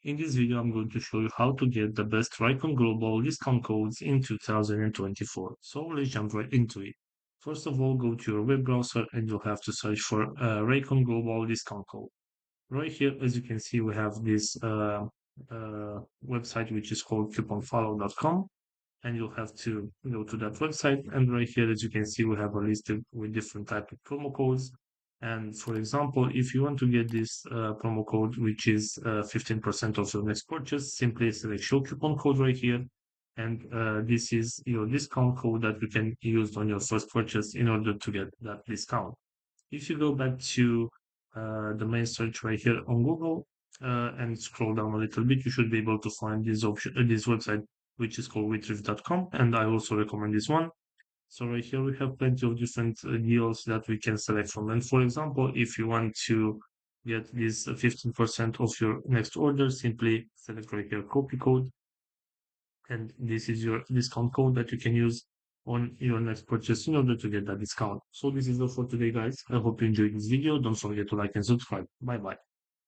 In this video, I'm going to show you how to get the best Raycon global discount codes in 2024. So let's jump right into it. First of all, go to your web browser and you'll have to search for Raycon global discount code. Right here, as you can see, we have this website which is called couponfollow.com, and you'll have to go to that website. And right here, as you can see, we have a list with different type of promo codes. And for example, if you want to get this promo code, which is 15% of your next purchase, simply select show coupon code right here. And this is your discount code that you can use on your first purchase in order to get that discount. If you go back to the main search right here on Google and scroll down a little bit, you should be able to find this option, this website, which is called retrieve.com. And I also recommend this one. So right here we have plenty of different deals that we can select from. And for example, if you want to get this 15% of your next order, simply select right here copy code, and this is your discount code that you can use on your next purchase in order to get that discount. So this is all for today, guys. I hope you enjoyed this video. Don't forget to like and subscribe. Bye bye.